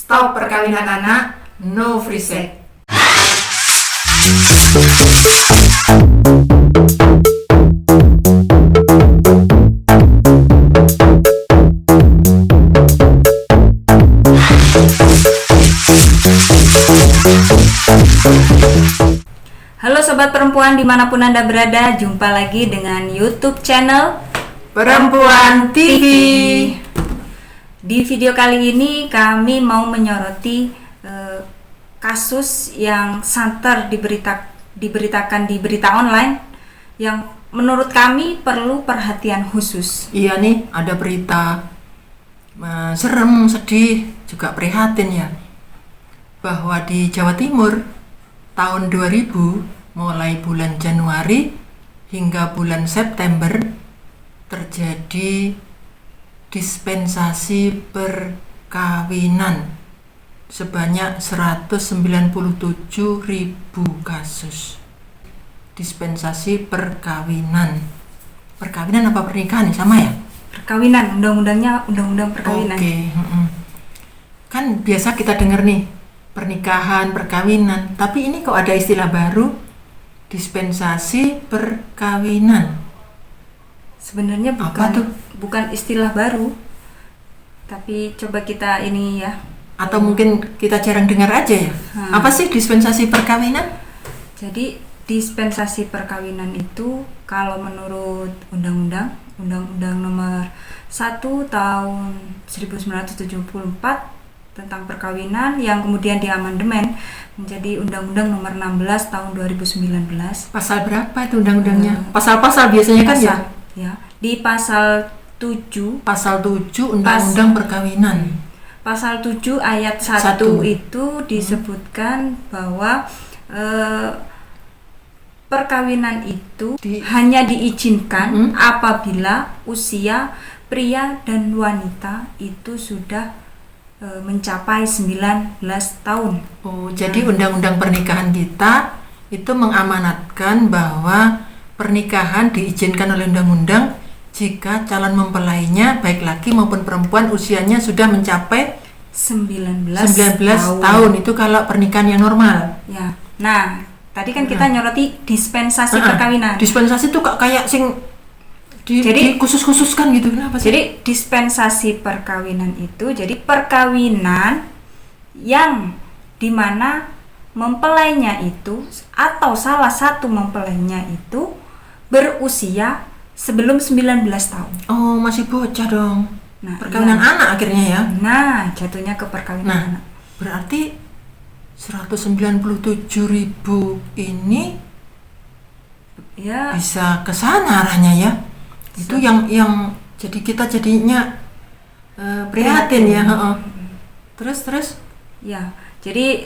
Stop perkawinan anak, no free sex. Halo sobat perempuan dimanapun Anda berada, jumpa lagi dengan YouTube channel Perempuan TV. Di video kali ini kami mau menyoroti kasus yang santer diberitakan di berita online yang menurut kami perlu perhatian khusus. Iya nih, ada berita serem, sedih, juga prihatin ya, bahwa di Jawa Timur tahun 2000 mulai bulan Januari hingga bulan September terjadi dispensasi perkawinan sebanyak 197.000 kasus. Dispensasi perkawinan. Perkawinan apa pernikahan nih, sama ya? Perkawinan, undang-undangnya undang-undang perkawinan. Oke. Kan biasa kita dengar nih pernikahan, perkawinan, tapi ini kok ada istilah baru, dispensasi perkawinan. Sebenarnya bukan istilah baru, tapi coba kita ini ya. Atau mungkin kita jarang dengar aja ya. Apa sih dispensasi perkawinan? Jadi dispensasi perkawinan itu kalau menurut Undang-Undang nomor 1 tahun 1974 tentang perkawinan yang kemudian diamandemen menjadi Undang-Undang nomor 16 tahun 2019. Pasal berapa itu undang-undangnya? Pasal-pasal biasanya kan ya? Ya, di pasal 7 Undang-Undang Perkawinan. Pasal 7 ayat 1 itu disebutkan bahwa perkawinan itu hanya diizinkan apabila usia pria dan wanita itu sudah mencapai 19 tahun. Oh, jadi undang-undang pernikahan kita itu mengamanatkan bahwa pernikahan diizinkan oleh undang-undang jika calon mempelainya baik laki maupun perempuan usianya sudah mencapai 19 tahun. Itu kalau pernikahan yang normal. Ya. Nah, tadi kan kita nyoroti dispensasi perkawinan. Dispensasi itu kayak sing jadi khusus-khususkan gitu. Kenapa sih? Jadi dispensasi perkawinan itu jadi perkawinan yang dimana mempelainya itu atau salah satu mempelainya itu berusia sebelum 19 tahun. Oh, masih bocah dong. Nah, perkawinan anak akhirnya ya. Nah, jatuhnya ke perkawinan anak. Berarti 197.000 ini ya bisa ke sana arahnya ya. Itu yang jadi kita jadinya prihatin ya. Terus ya. Jadi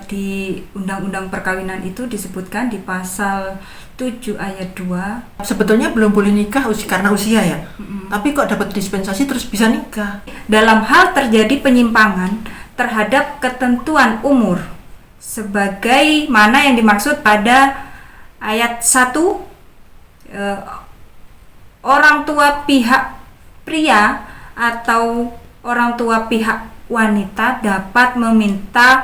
di Undang-Undang Perkawinan itu disebutkan di pasal 7 ayat 2. Sebetulnya belum boleh nikah karena usia ya. Tapi kok dapat dispensasi terus bisa nikah. Dalam hal terjadi penyimpangan terhadap ketentuan umur sebagaimana yang dimaksud pada ayat 1, orang tua pihak pria atau orang tua pihak wanita dapat meminta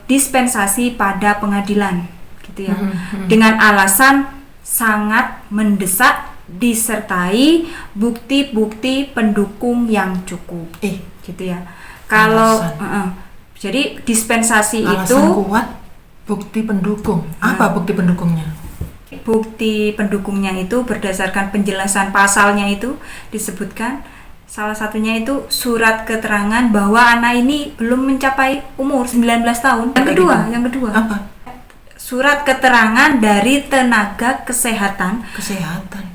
dispensasi pada pengadilan gitu ya. Dengan alasan sangat mendesak disertai bukti-bukti pendukung yang cukup. Gitu ya. Kalau jadi dispensasi alasan itu kuat, bukti pendukung. Apa bukti pendukungnya? Bukti pendukungnya itu berdasarkan penjelasan pasalnya itu disebutkan salah satunya itu surat keterangan bahwa anak ini belum mencapai umur 19 tahun. Yang kedua apa? Surat keterangan dari tenaga kesehatan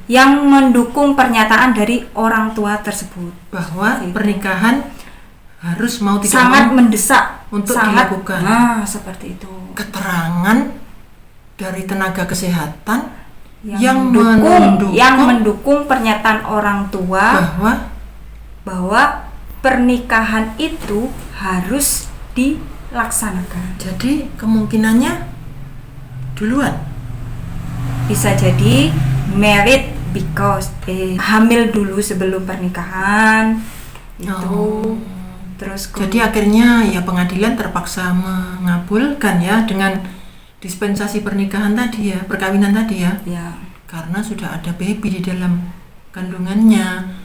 yang mendukung pernyataan dari orang tua tersebut bahwa pernikahan harus mau tidak sangat mau mendesak untuk dilakukan. Nah, seperti itu. Keterangan dari tenaga kesehatan yang mendukung pernyataan orang tua bahwa pernikahan itu harus dilaksanakan. Jadi kemungkinannya duluan. Bisa jadi married because hamil dulu sebelum pernikahan itu. Terus Jadi akhirnya ya pengadilan terpaksa mengabulkan ya dengan dispensasi pernikahan tadi ya, perkawinan tadi ya. ya, Karena sudah ada baby di dalam kandungannya.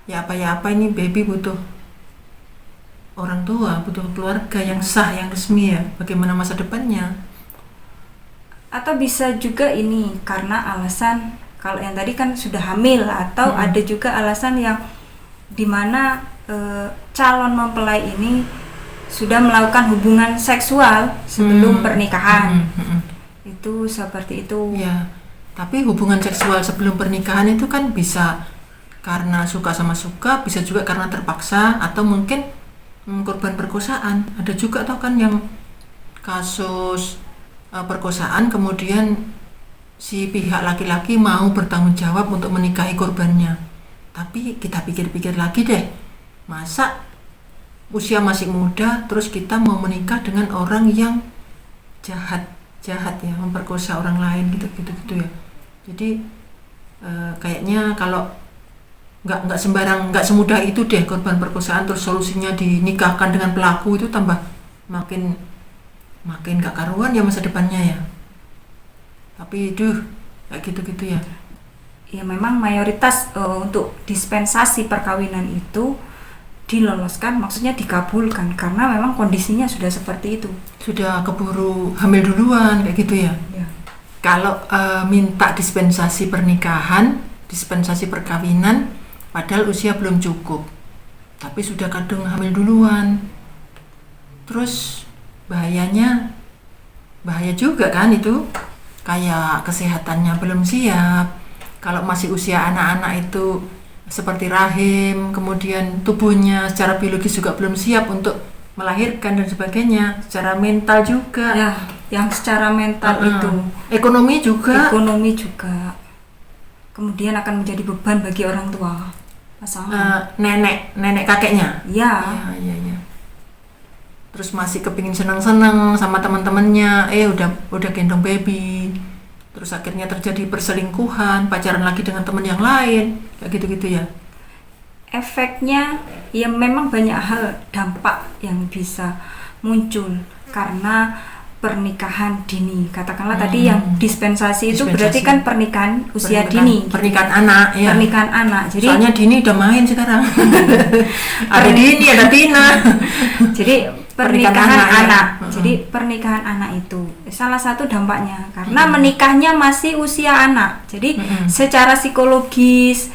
Ya apa ini baby butuh orang tua, butuh keluarga yang sah, yang resmi ya. Bagaimana masa depannya? atau bisa juga ini karena alasan kalau yang tadi kan sudah hamil, atau ada juga alasan yang dimana calon mempelai ini sudah melakukan hubungan seksual sebelum pernikahan. Itu seperti itu. Ya, tapi hubungan seksual sebelum pernikahan itu kan bisa karena suka sama suka, bisa juga karena terpaksa, atau mungkin korban perkosaan. Ada juga tau kan yang kasus perkosaan kemudian si pihak laki-laki mau bertanggung jawab untuk menikahi korbannya. Tapi kita pikir-pikir lagi deh, masa usia masih muda terus kita mau menikah dengan orang yang jahat ya, memperkosa orang lain gitu ya. Jadi kayaknya kalau nggak sembarang, nggak semudah itu deh korban perkosaan terus solusinya dinikahkan dengan pelaku, itu tambah makin gak karuan ya masa depannya ya. Tapi kayak gitu ya. Ya memang mayoritas untuk dispensasi perkawinan itu diloloskan, maksudnya dikabulkan karena memang kondisinya sudah seperti itu. Sudah keburu hamil duluan kayak gitu ya. Ya. Kalau minta dispensasi pernikahan, dispensasi perkawinan padahal usia belum cukup, tapi sudah kadung hamil duluan. Terus bahaya juga kan itu, kayak kesehatannya belum siap. Kalau masih usia anak-anak itu seperti rahim, kemudian tubuhnya secara biologis juga belum siap untuk melahirkan dan sebagainya, secara mental juga. Ya, yang secara mental itu, ekonomi juga. Kemudian akan menjadi beban bagi orang tua. Nenek kakeknya. Ya. Ya. Terus masih kepingin senang-senang sama teman-temannya, udah gendong baby. Terus akhirnya terjadi perselingkuhan, pacaran lagi dengan teman yang lain, kayak gitu ya. Efeknya ya memang banyak hal, dampak yang bisa muncul karena pernikahan dini. Katakanlah tadi yang dispensasi itu berarti kan pernikahan usia dini. Pernikahan anak ya. Pernikahan anak. Jadi soalnya dini udah main sekarang. Ada dini, ada tina. Jadi pernikahan anak. Jadi pernikahan anak itu salah satu dampaknya karena menikahnya masih usia anak. Jadi secara psikologis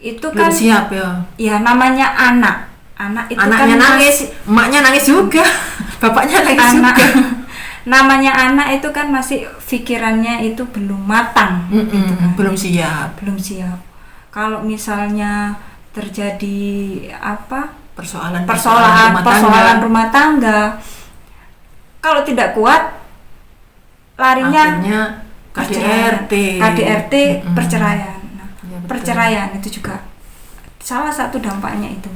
itu belum kan siap ya. Ya namanya anak. Anak itu anaknya kan nangis, emaknya nangis juga. Bapaknya nangis juga. Namanya anak itu kan masih pikirannya itu belum matang. Gitu kan. Belum siap. Kalau misalnya terjadi persoalan rumah tangga, kalau tidak kuat larinya akhirnya KDRT perceraian. Ya, perceraian itu juga salah satu dampaknya itu.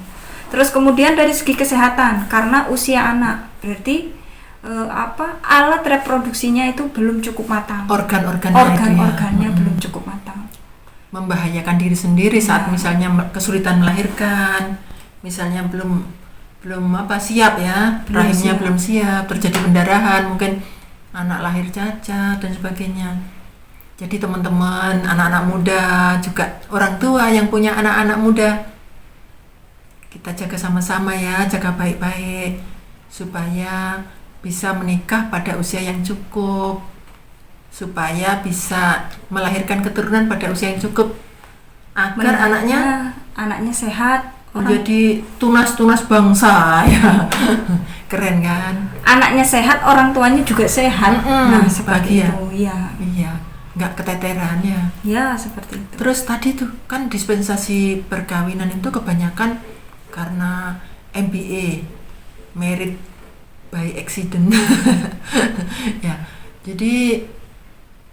Terus kemudian dari segi kesehatan, karena usia anak berarti alat reproduksinya itu belum cukup matang. Organ-organnya belum cukup matang. Membahayakan diri sendiri saat misalnya kesulitan melahirkan. Misalnya belum siap ya, rahimnya belum siap, terjadi pendarahan, mungkin anak lahir cacat dan sebagainya. Jadi teman-teman, anak-anak muda, juga orang tua yang punya anak-anak muda, kita jaga sama-sama ya, jaga baik-baik supaya bisa menikah pada usia yang cukup, supaya bisa melahirkan keturunan pada usia yang cukup, agar anaknya sehat. Menjadi tunas bangsa ya. Keren kan? Anaknya sehat, orang tuanya juga sehat. Nah, seperti itu. Iya. Nggak keteteran ya. Ya, seperti itu. Terus tadi tuh kan dispensasi perkawinan itu kebanyakan karena MBA, married by accident. Ya. Jadi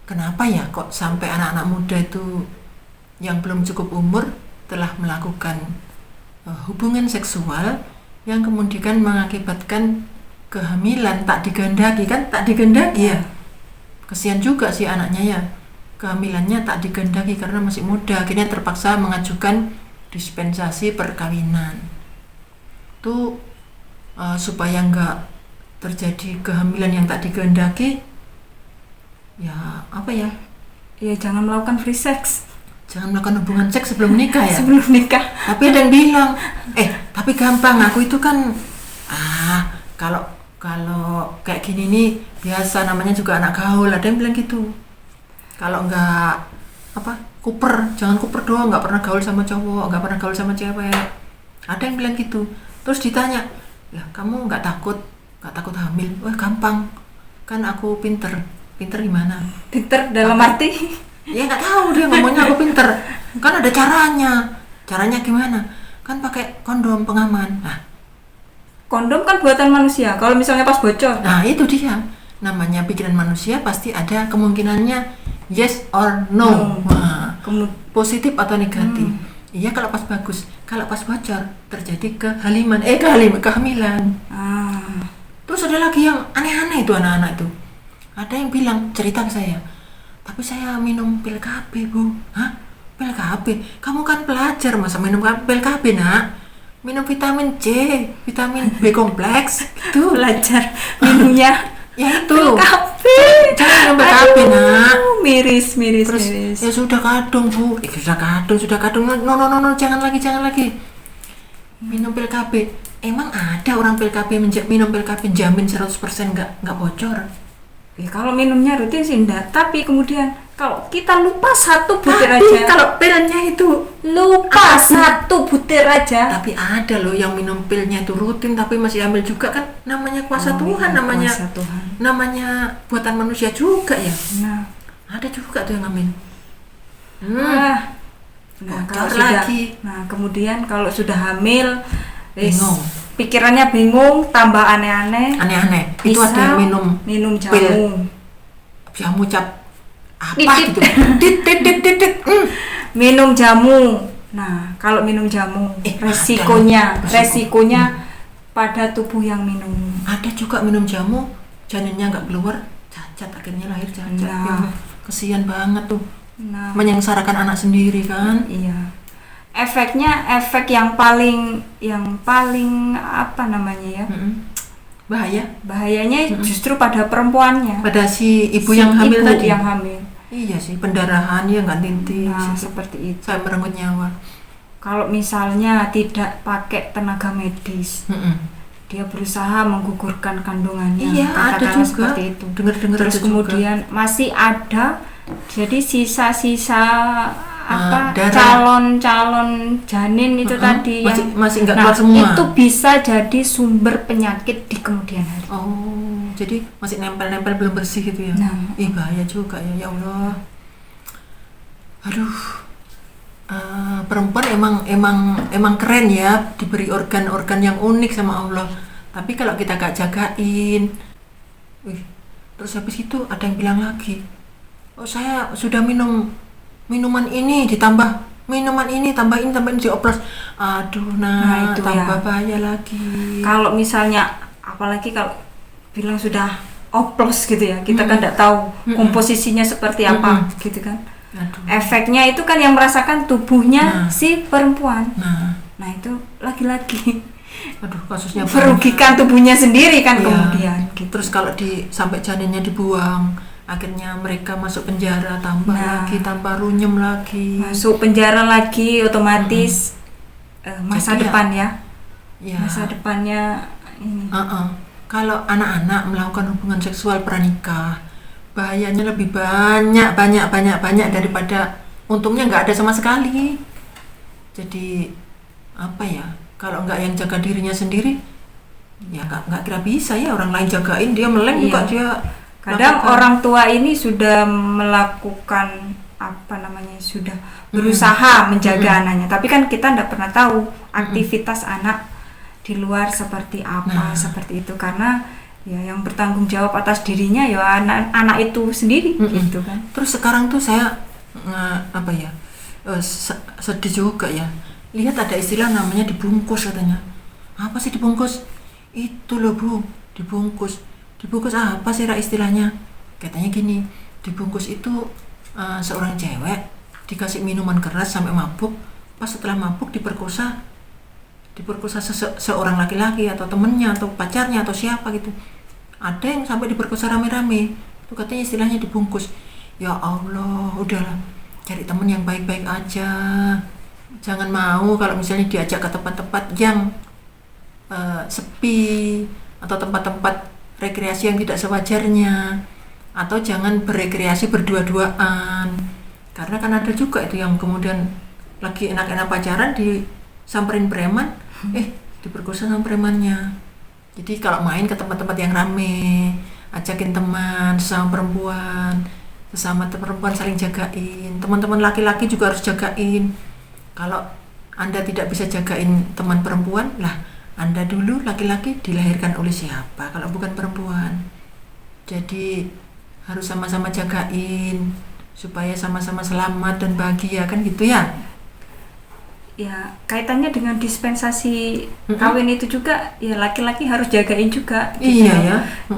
kenapa ya kok sampai anak-anak muda itu yang belum cukup umur telah melakukan hubungan seksual yang kemudian mengakibatkan kehamilan tak digandaki ya. Kesian juga sih anaknya ya, kehamilannya tak digandaki karena masih muda, akhirnya terpaksa mengajukan dispensasi perkawinan. Itu supaya nggak terjadi kehamilan yang tak dikehendaki, ya apa ya, Ya jangan melakukan free sex jangan melakukan hubungan seks sebelum menikah ya. sebelum nikah. Tapi ada yang bilang, tapi gampang, aku itu kan kalau kayak gini nih biasa, namanya juga anak gaul. Ada yang bilang gitu, kalau nggak kuper, jangan kuper doang, nggak pernah gaul sama cowok, nggak pernah gaul sama cewek. Ada yang bilang gitu. Terus ditanya, lah kamu nggak takut hamil? Wah gampang, kan aku pinter gimana? Pinter dalam arti Ya nggak tahu, dia ngomongnya aku pinter. Kan ada caranya gimana? Kan pakai kondom pengaman. Nah, kondom kan buatan manusia. Kalau misalnya pas bocor, nah itu dia. Namanya pikiran manusia pasti ada kemungkinannya yes or no. Nah, positif atau negatif. Iya kalau pas bagus, kalau pas bocor terjadi kehamilan. Terus ada lagi yang aneh-aneh itu anak-anak itu. Ada yang bilang, cerita ke saya, tapi saya minum pil KB bu. Hah? Pil KB? Kamu kan pelajar, masa minum pil KB nak? Minum vitamin C, vitamin B kompleks gitu. belajar minumnya Ya itu pil KB. Jangan minum pil KB nak. Miris. Terus ya sudah kadung bu, sudah kadung. No, jangan lagi. Minum pil KB. Emang ada orang pil KB minum pil KB jamin 100% nggak bocor? Ya, kalau minumnya rutin sih enggak, tapi kemudian kalau kita lupa satu butir aja. Tapi kalau pilnya itu lupa satu butir aja. Tapi ada loh yang minum pilnya itu rutin tapi masih hamil juga, kan namanya kuasa Tuhan, kuasa Tuhan. namanya buatan manusia juga ya. Nah, ada juga tuh yang hamil. Kalau lagi. Kemudian kalau sudah hamil, bingung. Pikirannya bingung, tambah aneh-aneh. Itu ada yang minum jamu. Jamu cap apa gitu. Dit. Minum jamu. Nah, kalau minum jamu, resikonya pada tubuh yang minum. Ada juga minum jamu, janinnya nggak keluar, cacat, akhirnya lahir cacat. Ya, kesian banget tuh. Menyengsarakan anak sendiri kan. Iya. Efek yang paling apa namanya ya? Bahayanya justru pada perempuannya. Pada si ibu yang hamil tadi. Yang hamil. Iya sih, pendarahan ya nggak tinti. Seperti itu. Saya merenggut nyawa. Kalau misalnya tidak pakai tenaga medis, dia berusaha menggugurkan kandungannya. Iya, ada juga. Seperti itu. Dengar-dengar. Terus kemudian juga masih ada. Jadi sisa-sisa calon janin itu tadi masih nggak keluar semua. Itu bisa jadi sumber penyakit di kemudian hari. Oh, jadi masih nempel belum bersih gitu ya. Bahaya juga ya Allah. Aduh. Perempuan emang keren ya, diberi organ-organ yang unik sama Allah. Tapi kalau kita gak jagain, terus habis itu ada yang bilang lagi, saya sudah minum minuman ini, ditambah minuman ini, tambahin dioplos. Aduh, itu tambah bahaya lagi. Kalau misalnya, apalagi kalau bilang sudah oplos gitu ya, kita kan tidak tahu komposisinya seperti apa gitu kan. Aduh. Efeknya itu kan yang merasakan tubuhnya si perempuan. Nah itu laki-laki. Aduh, kasusnya merugikan tubuhnya sendiri kan kemudian. Gitu. Terus kalau sampai janinnya dibuang, akhirnya mereka masuk penjara, tambah runyem lagi. Masuk penjara lagi, otomatis masa depan ya. Masa depannya ini. Kalau anak-anak melakukan hubungan seksual pranikah, bahayanya lebih banyak daripada untungnya nggak ada sama sekali. Jadi apa ya? Kalau nggak yang jaga dirinya sendiri, ya nggak kira bisa ya orang lain jagain, dia meleng juga dia. Kadang orang tua ini sudah melakukan sudah berusaha menjaga anaknya, tapi kan kita tidak pernah tahu aktivitas anak di luar seperti apa, seperti itu, karena ya yang bertanggung jawab atas dirinya ya anak itu sendiri gitu kan. Terus sekarang tuh saya sedih juga ya, lihat ada istilah namanya dibungkus katanya. Apa sih dibungkus? Itu loh Bu, dibungkus apa sih istilahnya? Katanya gini, dibungkus itu seorang cewek dikasih minuman keras sampai mabuk, pas setelah mabuk diperkosa diperkosa seorang laki-laki atau temennya atau pacarnya atau siapa gitu. Ada yang sampai diperkosa rame-rame, itu katanya istilahnya dibungkus. Ya Allah, udahlah, cari temen yang baik-baik aja. Jangan mau kalau misalnya diajak ke tempat-tempat yang sepi atau tempat-tempat rekreasi yang tidak sewajarnya, atau jangan berekreasi berdua-duaan, karena kan ada juga itu yang kemudian lagi enak-enak pacaran disamperin preman, diperkosa sama premannya. Jadi kalau main ke tempat-tempat yang rame, ajakin teman sesama perempuan saling jagain. Teman-teman laki-laki juga harus jagain. Kalau Anda tidak bisa jagain teman perempuan, lah Anda dulu laki-laki dilahirkan oleh siapa kalau bukan perempuan? Jadi harus sama-sama jagain supaya sama-sama selamat dan bahagia, kan gitu ya? Ya, kaitannya dengan dispensasi kawin itu juga, ya laki-laki harus jagain juga. Gitu. Iya ya.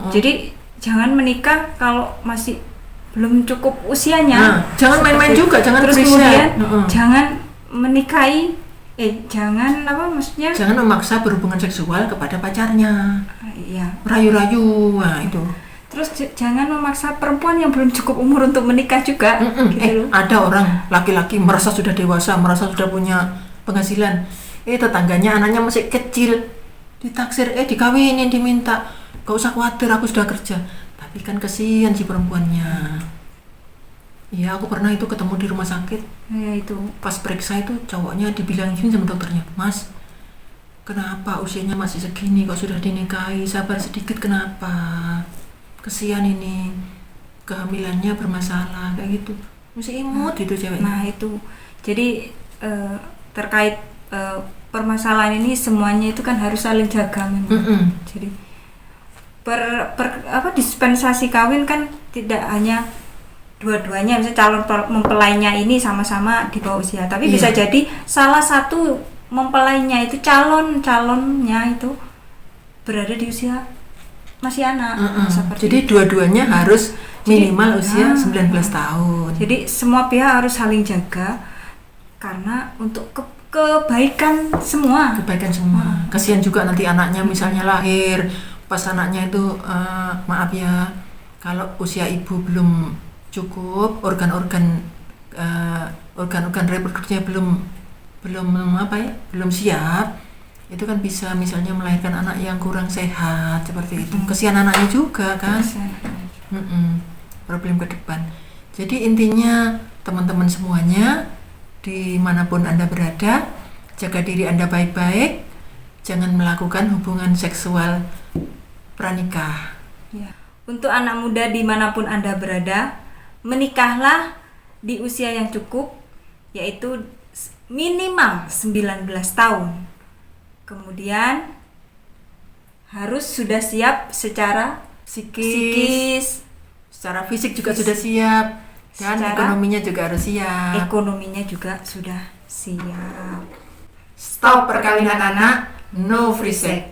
Jadi jangan menikah kalau masih belum cukup usianya. Jangan main-main juga, jangan terus riset. Kemudian jangan menikahi, jangan apa maksudnya? Jangan memaksa berhubungan seksual kepada pacarnya. Iya. Rayu-rayu, nah itu. Terus jangan memaksa perempuan yang belum cukup umur untuk menikah juga. Gitu. Ada orang laki-laki merasa sudah dewasa, merasa sudah punya penghasilan, tetangganya anaknya masih kecil, ditaksir, dikawinin, diminta, gak usah khawatir aku sudah kerja. Tapi kan kesian si perempuannya. Iya, aku pernah itu ketemu di rumah sakit. Ya itu. Pas periksa itu cowoknya dibilang gini sama dokternya, Mas, kenapa usianya masih segini kok sudah dinikahi, sabar sedikit kenapa? Kesian ini, kehamilannya bermasalah kayak gitu. Masih imut gitu ceweknya. Nah itu, jadi terkait permasalahan ini semuanya itu kan harus saling jaga memang. Jadi dispensasi kawin kan tidak hanya dua-duanya, misalnya calon mempelainya ini sama-sama di bawah usia, tapi bisa jadi salah satu mempelainya itu calonnya itu berada di usia masih anak. Jadi dua-duanya harus minimal usia 19 tahun. Jadi semua pihak harus saling jaga karena untuk kebaikan semua. Kasihan juga nanti anaknya misalnya lahir, pas anaknya itu maaf ya, kalau usia ibu belum cukup, organ-organ reproduksinya belum siap, itu kan bisa misalnya melahirkan anak yang kurang sehat seperti itu. Kasihan anaknya juga kan. Problem ke depan. Jadi intinya teman-teman semuanya, dimanapun Anda berada, jaga diri Anda baik-baik, jangan melakukan hubungan seksual pranikah. Ya. Untuk anak muda dimanapun Anda berada, menikahlah di usia yang cukup, yaitu minimal 19 tahun. Kemudian harus sudah siap secara psikis, secara fisik juga sudah siap, dan ekonominya juga harus siap. Ekonominya juga sudah siap. Stop perkawinan anak, no free sex.